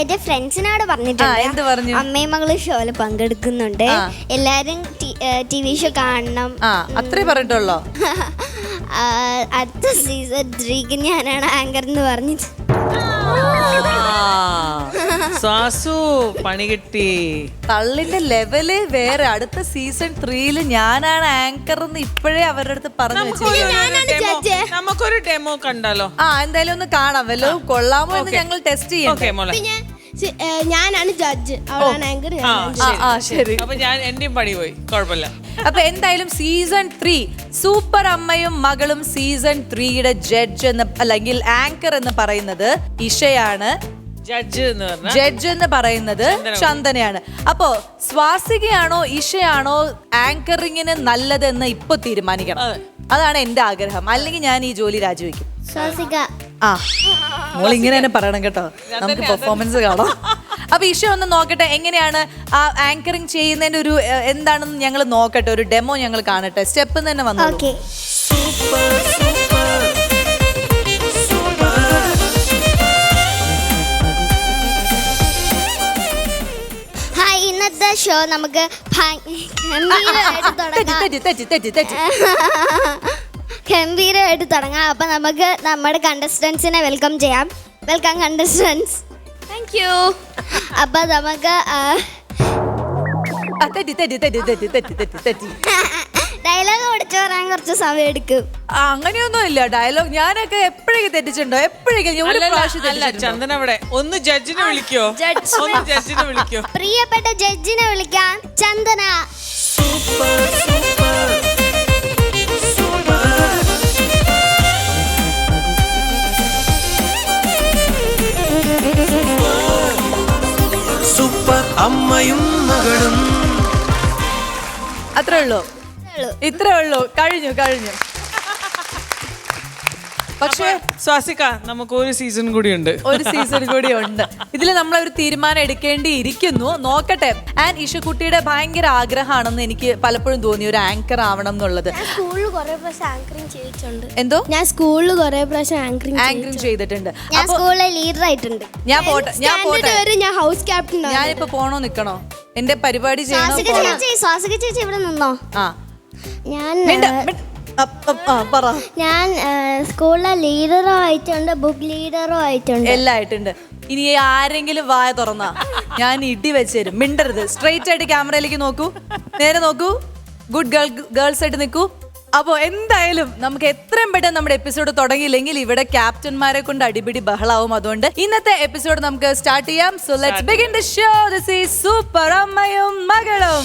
എന്റെ ഫ്രണ്ട്സിനോട് പറഞ്ഞിട്ടുണ്ട് അമ്മയും മകളും ഷോയില് പങ്കെടുക്കുന്നുണ്ട്, എല്ലാരും TV ഷോ കാണണം. അത്രേ പറഞ്ഞിട്ടുള്ളോ? അടുത്ത സീസൺ 3 ഞാനാണ് ആങ്കർ എന്ന് പറഞ്ഞിട്ട്. സാസു പണി കിട്ടി. തള്ളിന്റെ ലെവല് വേറെ. അടുത്ത സീസൺ 3 ഞാനാണ് ആങ്കർ എന്ന് ഇപ്പോഴേ അവരുടെ അടുത്ത് പറഞ്ഞു വെച്ചിരിക്കുന്നു. നമുക്കൊരു ഡെമോ കണ്ടാലോ? എന്തായാലും ഒന്ന് കാണാം, വല്ലതും കൊള്ളാമോ എന്ന് ഞങ്ങൾ ടെസ്റ്റ് ചെയ്യാം. ഞാനാണ് ജഡ്ജ്, അവളാണ് ആങ്കർ. ശരി, അപ്പൊ ഞാൻ എന്റെയും പണി പോയി, കുഴപ്പമില്ല. അപ്പൊ എന്തായാലും സീസൺ 3 സൂപ്പർ അമ്മയും മകളും സീസൺ 3യുടെ ജഡ്ജ് എന്ന് അല്ലെങ്കിൽ ആങ്കർ എന്ന് പറയുന്നത് ഇഷയാണ്. ജഡ്ജ് എന്ന് പറയുന്നത് ചന്ദനയാണ്. അപ്പോ സ്വാസികയാണോ ഇഷയാണോ ആങ്കറിങ്ങിന് നല്ലതെന്ന് ഇപ്പൊ തീരുമാനിക്കണം. അതാണ് എന്റെ ആഗ്രഹം. അല്ലെങ്കിൽ ഞാൻ ഈ ജോലി രാജിവെക്കും. മോൾ ഇങ്ങനെ തന്നെ പറയണം കേട്ടോ, നമുക്ക് പെർഫോമൻസ് കാണാം. അപ്പൊ ഇഷ ഒന്ന് നോക്കട്ടെ എങ്ങനെയാണ് ആ ആങ്കറിങ് ചെയ്യുന്നതിന്റെ ഒരു എന്താണെന്ന് ഞങ്ങൾ നോക്കട്ടെ. ഒരു ഡെമോ ഞങ്ങൾ കാണട്ടെ. സ്റ്റെപ്പ് തന്നെ വന്നു. ഇന്നത്തെ ഷോ നമുക്ക് ഗംഭീരമായിട്ട് തുടങ്ങാം. അപ്പൊ നമുക്ക് നമ്മുടെ കണ്ടസ്റ്റൻസിനെ വെൽക്കം ചെയ്യാം. Welcome contestants. Thank you. അപ്പൊ നമുക്ക് ഡയലോഗ് പഠിച്ചു പറയാൻ കുറച്ച് സമയം എടുക്കും. അങ്ങനെയൊന്നും ഇല്ല. ഡയലോഗ് ഞാനൊക്കെ എപ്പോഴേക്കും തെറ്റിച്ചിട്ടുണ്ടോ? എപ്പോഴേക്കും ചന്ദന അവിടെ ഒന്ന് ജഡ്ജിനെ വിളിക്കോ? ഒന്ന് ജഡ്ജിനെ വിളിക്കോ? പ്രിയപ്പെട്ട ജഡ്ജിനെ വിളിക്കാം. ചന്ദന. സൂപ്പർ അമ്മയും മകളും. അത്രേ ഉള്ളൂ, ഇത്രേ ഉള്ളൂ. കഴിഞ്ഞു. പക്ഷേ സ്വാസിക, നമുക്ക് ഒരു സീസൺ കൂടി ഉണ്ട്. ഇതിൽ നമ്മൾ ഒരു തീരുമാനം എടുക്കേണ്ടിയിരിക്കുന്നു. നോക്കട്ടെ. ആൻഡ് ഇഷക്കുട്ടിയുടെ ഭയങ്കര ആഗ്രഹമാണെന്ന് എനിക്ക് പലപ്പോഴും തോന്നി, ഒരു ആങ്കർ ആവണം എന്നുള്ളത്. സ്കൂളിൽ കുറെ പ്രാവശ്യം ആങ്കറിങ് ചെയ്തിട്ടുണ്ട്. എന്തോ? ഞാൻ സ്കൂളിൽ കുറെ പ്രാവശ്യം ആങ്കറിങ് ചെയ്തിട്ടുണ്ട്. ഞാൻ സ്കൂളിലെ ലീഡർ ആയിട്ടുണ്ട്. ഞാൻ പോട്ടെ. ഞാൻ ഹൗസ് ക്യാപ്റ്റൻ. ഞാനിപ്പോ പോണോ നിക്കണോ? എന്റെ പരിപാടി ചെയ്യണോ? സ്വാസിക ചേച്ചി ഇവിടെ നിന്നോ? ഞാൻ സ്കൂളിലെ ലീഡറും ആയിട്ടുണ്ട്, ബുക്ക് ലീഡറും ആയിട്ടുണ്ട്. എല്ലാം ആയിട്ടുണ്ട്. ഇനി ആരെങ്കിലും വായ തുറന്നാ ഞാൻ ഇടി വെച്ചുതരും. മിണ്ടരുത്. സ്ട്രെയിറ്റ് ആയിട്ട് ക്യാമറയിലേക്ക് നോക്കൂ, നേരെ നോക്കൂ, ഗുഡ് ഗേൾസ് ആയിട്ട് നിൽക്കൂ. അപ്പോൾ എന്തായാലും നമുക്ക് എത്രയും പെട്ടെന്ന് നമ്മുടെ എപ്പിസോഡ് തുടങ്ങിയില്ലെങ്കിൽ ഇവിടെ ക്യാപ്റ്റന്മാരെ കൊണ്ട് അടിപിടി ബഹളാവും. അതുകൊണ്ട് ഇന്നത്തെ എപ്പിസോഡ് നമുക്ക് സ്റ്റാർട്ട് ചെയ്യാം. So let's begin the show. This is super അമ്മയും മകളും.